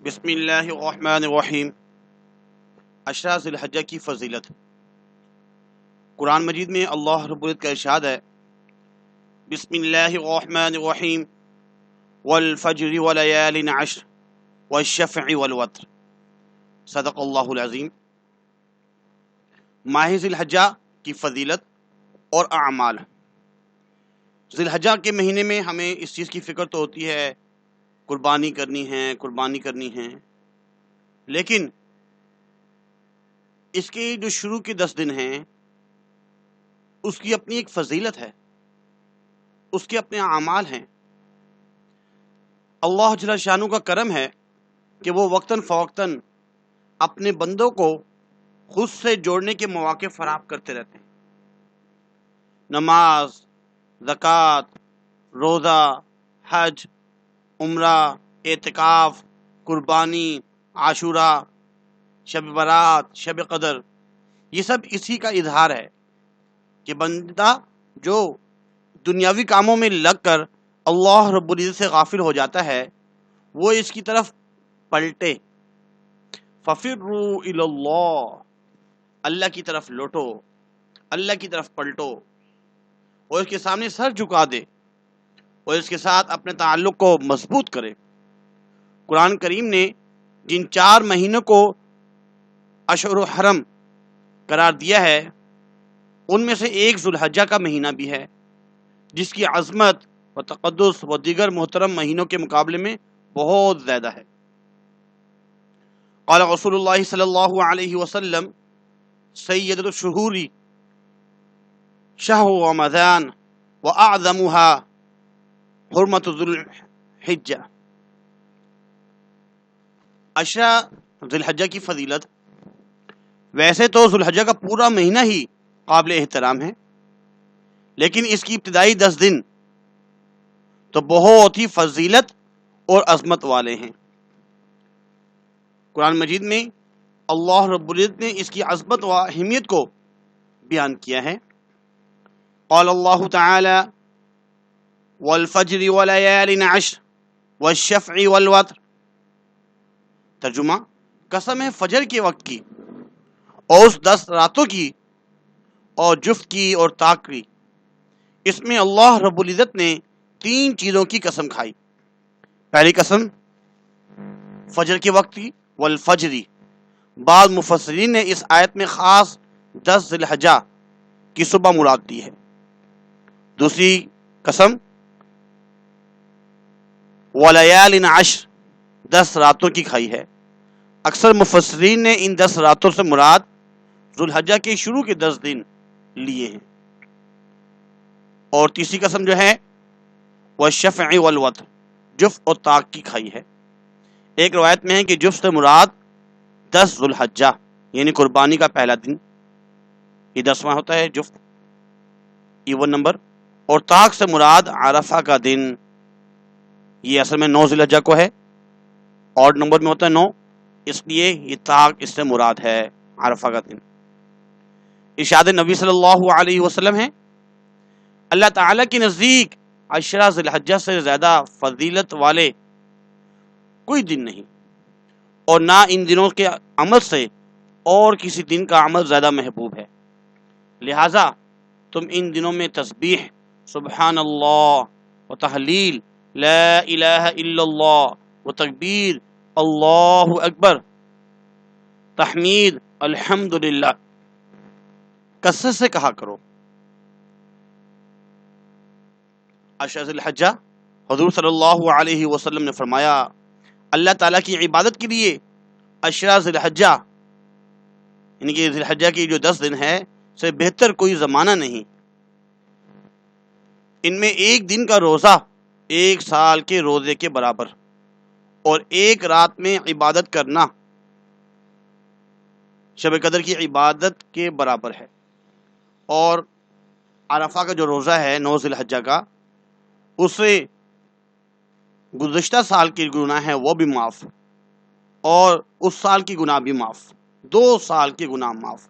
بسم اللہ الرحمن الرحیم۔ عشرہ ذی الحجہ کی فضیلت۔ قرآن مجید میں اللہ رب العزت کا ارشاد ہے، بسم اللہ الرحمن الرحیم، والفجر ولیال عشر والشفع والوتر، صدق اللہ العظیم۔ ماہ ذی الحجہ کی فضیلت اور اعمال۔ ذی الحجہ کے مہینے میں ہمیں اس چیز کی فکر تو ہوتی ہے، قربانی کرنی ہے، لیکن اس کے جو شروع کے 10 دن ہیں اس کی اپنی ایک فضیلت ہے، اس کے اپنے اعمال ہیں۔ اللہ جل شانہ کا کرم ہے کہ وہ وقتاً فوقتاً اپنے بندوں کو خود سے جوڑنے کے مواقع فراہم کرتے رہتے ہیں۔ نماز، زکوٰۃ، روزہ، حج، عمرہ، اعتکاف، قربانی، عاشورہ، شب برات، شب قدر، یہ سب اسی کا اظہار ہے کہ بندہ جو دنیاوی کاموں میں لگ کر اللہ رب العزت سے غافل ہو جاتا ہے وہ اس کی طرف پلٹے۔ فَفِرُّوا إِلَى اللَّهِ، اللہ کی طرف لوٹو، اللہ کی طرف پلٹو اور اس کے سامنے سر جھکا دے اور اس کے ساتھ اپنے تعلق کو مضبوط کرے۔ قرآن کریم نے جن 4 مہینوں کو اشہر حرم قرار دیا ہے ان میں سے ایک ذو الحجہ کا مہینہ بھی ہے، جس کی عظمت و تقدس و دیگر محترم مہینوں کے مقابلے میں بہت زیادہ ہے۔ قال رسول اللہ صلی اللہ علیہ وسلم، سید الشہور شہر رمضان واعظمها حرمت ذو الحجہ۔ عشرہ ذی الحجہ کی فضیلت۔ ویسے تو ذو الحجہ کا پورا مہینہ ہی قابل احترام ہے، لیکن اس کی ابتدائی 10 دن تو بہت ہی فضیلت اور عظمت والے ہیں۔ قرآن مجید میں اللہ رب العزت نے اس کی عظمت و اہمیت کو بیان کیا ہے۔ قال اللہ تعالی، والفجر ولیال عشر والشفع والوتر۔ ترجمہ، قسم ہے فجر کے وقت کی اور اس 10 راتوں کی اور جفت کی اور طاق کی۔ اس میں اللہ رب العزت نے 3 چیزوں کی قسم کھائی۔ پہلی قسم فجر کے وقت کی، والفجری۔ بعض مفسرین نے اس آیت میں خاص 10 ذی الحجہ کی صبح مراد دی ہے۔ دوسری قسم ولیال عشر، 10 راتوں کی کھائی ہے۔ اکثر مفسرین نے ان 10 راتوں سے مراد ذو الحجہ کے شروع کے 10 دن لیے ہیں۔ اور تیسری قسم جو ہے وہ شفع والوتر، جفت اور طاق کی کھائی ہے۔ ایک روایت میں ہے کہ جفت سے مراد 10 ذو الحجہ یعنی قربانی کا پہلا دن، یہ 10واں ہوتا ہے جفت، ایون نمبر، اور طاق سے مراد عرفہ کا دن، یہ اصل میں 9 ذی الحجہ کو ہے، آڈ نمبر میں ہوتا ہے 9، اس لیے یہ طاق اس سے مراد ہے عرفہ کا دن۔ ارشاد نبی صلی اللہ علیہ وسلم ہے، اللہ تعالیٰ کے نزدیک عشرہ ذی الحجہ سے زیادہ فضیلت والے کوئی دن نہیں، اور نہ ان دنوں کے عمل سے اور کسی دن کا عمل زیادہ محبوب ہے۔ لہٰذا تم ان دنوں میں تسبیح، سبحان اللہ و تحلیل، لا الہ الا اللہ و تکبیر، اللہ اکبر، تحمید، الحمدللہ کثرت سے کہا کرو۔ عشرہ ذی الحجہ، حضور صلی اللہ علیہ وسلم نے فرمایا، اللہ تعالیٰ کی عبادت کے لیے عشرہ ذی الحجہ یعنی کہ ذی الحجہ کی جو 10 دن ہے سے بہتر کوئی زمانہ نہیں۔ ان میں ایک دن کا روزہ 1 سال کے روزے کے برابر، اور ایک رات میں عبادت کرنا شب قدر کی عبادت کے برابر ہے۔ اور عرفہ کا جو روزہ ہے 9 ذی الحجہ کا، اس سے گزشتہ سال کے گناہ ہیں وہ بھی معاف، اور اس سال کی گناہ بھی معاف، 2 سال کے گناہ معاف۔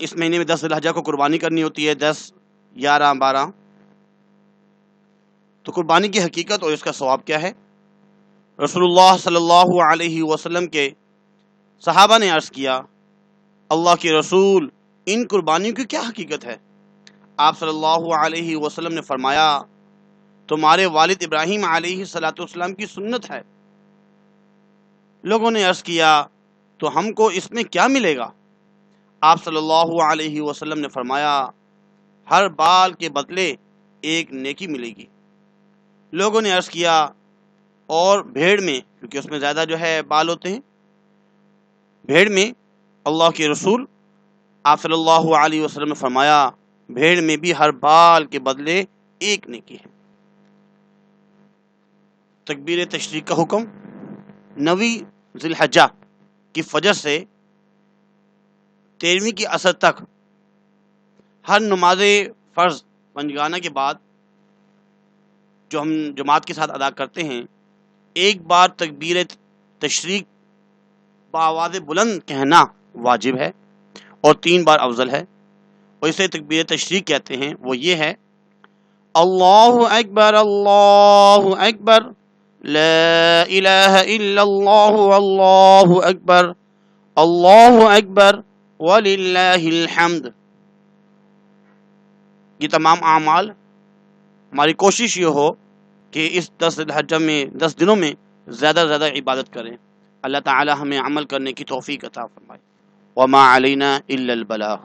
اس مہینے میں 10 ذی الحجہ کو قربانی کرنی ہوتی ہے، 10، 11، 12۔ تو قربانی کی حقیقت اور اس کا ثواب کیا ہے؟ رسول اللہ صلی اللہ علیہ وسلم کے صحابہ نے عرض کیا اللہ کے رسول ان قربانیوں کی کیا حقیقت ہے؟ آپ صلی اللہ علیہ وسلم نے فرمایا تمہارے والد ابراہیم علیہ السلام کی سنت ہے۔ لوگوں نے عرض کیا تو ہم کو اس میں کیا ملے گا؟ آپ صلی اللہ علیہ وسلم نے فرمایا ہر بال کے بدلے ایک نیکی ملے گی۔ لوگوں نے عرض کیا اور بھیڑ میں، کیونکہ اس میں زیادہ جو ہے بال ہوتے ہیں، بھیڑ میں؟ اللہ کے رسول آپ صلی اللہ علیہ وسلم نے فرمایا بھیڑ میں بھی ہر بال کے بدلے ایک نیکی ہے۔ تکبیر تشریق کا حکم 9 ذی الحجہ کی فجر سے 13ویں کی عصر تک ہر نماز فرض پنجگانہ کے بعد جو ہم جماعت کے ساتھ ادا کرتے ہیں ایک بار تکبیر تشریق بآواز بلند کہنا واجب ہے اور 3 بار افضل ہے، اور اسے تکبیر تشریق کہتے ہیں۔ وہ یہ ہے اللہ اکبر لا الہ الا اللہ اکبر وللہ الحمد۔ یہ تمام اعمال ہماری کوشش یہ ہو کہ اس 10 ذی الحجہ میں 10 دنوں میں زیادہ سے زیادہ عبادت کریں۔ اللہ تعالی ہمیں عمل کرنے کی توفیق عطا فرمائے۔ وما علینا الا البلاغ۔